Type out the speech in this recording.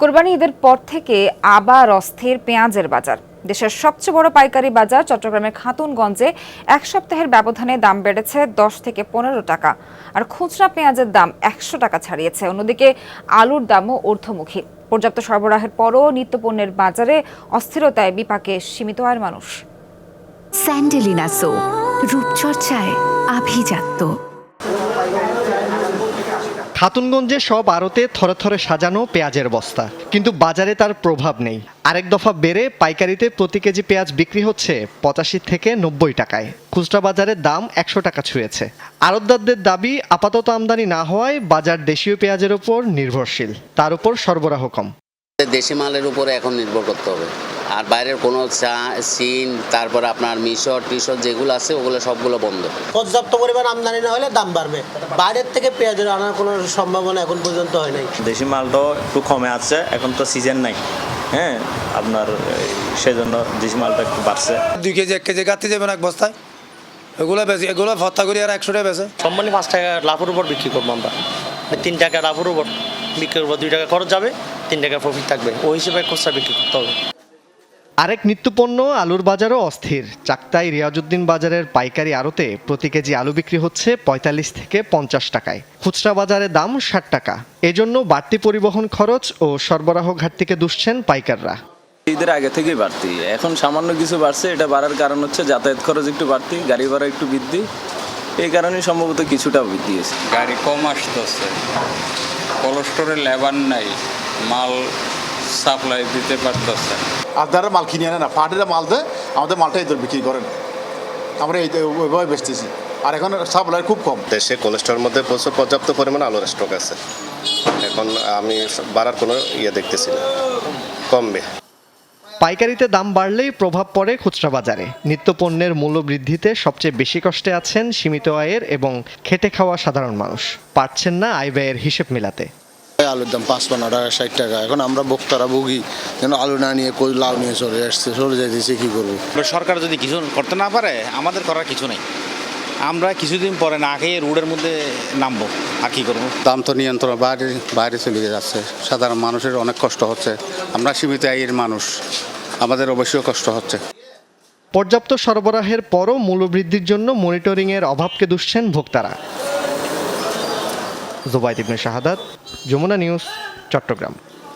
কোরবানি ঈদের পর থেকে আবার অস্থির পেঁয়াজের বাজার। দেশের সবচেয়ে বড় পাইকারি বাজার চট্টগ্রামের খাতুনগঞ্জে এক সপ্তাহের ব্যবধানে দাম বেড়েছে 10 থেকে 15 টাকা, আর খুচরা পেঁয়াজের দাম 100 টাকা ছাড়িয়েছে। অন্যদিকে আলুর দামও ঊর্ধ্বমুখী। পর্যাপ্ত সরবরাহের পরও নিত্যপণ্যের বাজারে অস্থিরতায় বিপাকে সীমিত আয়ের মানুষ। স্যান্ডেলিনা সো, রূপচর্চায় আভিজাত্য। খাতুনগঞ্জে সব আড়তে থরে থরে সাজানো পেঁয়াজের বস্তা, কিন্তু বাজারে তার প্রভাব নেই। আরেক দফা বেড়ে পাইকারিতে প্রতি কেজি পেঁয়াজ বিক্রি হচ্ছে 85 থেকে 90 টাকায়। খুচরা বাজারের দাম 100 টাকা ছুঁয়েছে। আড়তদারদের দাবি, আপাতত আমদানি না হওয়ায় বাজার দেশীয় পেঁয়াজের উপর নির্ভরশীল, তার উপর সরবরাহ কম। দেশি মালের উপরে এখন নির্ভর করতে হবে, আর বাইরের কোনো চীন, তারপর আপনার মিশর টিশর যেগুলো আছে ওগুলো সবগুলো বন্ধ। পর্যাপ্ত পরিমাণ আমদানি না হলে দাম বাড়বে। বাইরের থেকে পেঁয়াজের আনার কোনো সম্ভাবনা এখন পর্যন্ত হয় নাই। দেশি মালটাও একটু কমে আছে, এখন তো সিজন নাই। হ্যাঁ, আপনার সেজন্য দেশি মালটা একটু বাড়ছে। 2 কেজি 1 কেজি কাটতে যাবেন এক বস্তায়, এগুলো ভত্তা করি আর 100 টাকা বেচে। কোম্পানি 5 টাকা লাভের উপর বিক্রি করবো আমরা, 3 টাকা লাভের উপর বিক্রি করবো, 2 টাকা খরচ যাবে, 3 টাকা প্রফিট থাকবে। ওই হিসেবে খুচরা বিক্রি করতে হবে। আরেক নিত্যপণ্য আলুর বাজারও অস্থির। চাকতাই রিয়াজউদ্দিন বাজারের পাইকারি আড়তে প্রতি কেজি আলু বিক্রি হচ্ছে 45 থেকে 50 টাকায়। খুচরা বাজারে দাম 60 টাকা। এজন্য বাড়তি পরিবহন খরচ ও সরবরাহ ঘাটতিকে দুষছেন পাইকাররা। ঈদের আগে থেকেই বাড়তি, এখন সামান্য কিছু বাড়ছে। এটা বাড়ার কারণ হচ্ছে যাতায়াত খরচ একটু বাড়তি, গাড়ি ভাড়া একটু বৃদ্ধি, এই কারণে সম্ভবত কিছুটা বৃদ্ধি হয়েছে। গাড়ি কম আসতেছে, কোলেস্টোরের লেবার নাই, মাল সাপ্লাই দিতে পারতেছে। আপনারা মাল কিনে আনে না, পাহাড়িরা মাল দেয়, আমাদের মালটা এদের বিক্রি করেন, আমরা ওইভাবে বেচতেছি। আর এখন সাপ্লাই খুব কম। দেশে কোলেস্টোরের মধ্যে প্রচুর পর্যাপ্ত পরিমাণ আলুর স্টক আছে। এখন আমি বাড়ার কোনো দেখতেছি না, কমবে। পাইকারিতে দাম বাড়লেই প্রভাব পড়ে খুচরা বাজারে। নিত্যপণ্যের মূল্য বৃদ্ধিতে সবচেয়ে বেশি কষ্টে আছেন সীমিত আয়ের এবং খেটে খাওয়া সাধারণ মানুষ। পারছেন না আয় ব্যয়ের হিসেব মেলাতে। আলুর দাম 55 টাকা 60 টাকা। এখন আমরা ভোক্তারা ভুগি, যেন আলু না নিয়ে কই লাউ নিয়ে চলে যাইতেছে, কি করবো? সরকার যদি কিছু করতে না পারে, আমাদের করার কিছু নেই। আমরা কিছুদিন পরে না খেয়ে রোডের মধ্যে নামবো, আর কি করবো? দাম তো নিয়ন্ত্রণ বাইরে চলে যাচ্ছে, সাধারণ মানুষের অনেক কষ্ট হচ্ছে। আমরা সীমিত আয়ের মানুষ, আমাদের অবশ্যই কষ্ট হচ্ছে। পর্যাপ্ত সরবরাহের পরও মূল্যবৃদ্ধির জন্য মনিটরিংয়ের অভাবকে দুষছেন ভোক্তারা। জুবাইদ ইবনে শাহাদাত, যমুনা নিউজ, চট্টগ্রাম।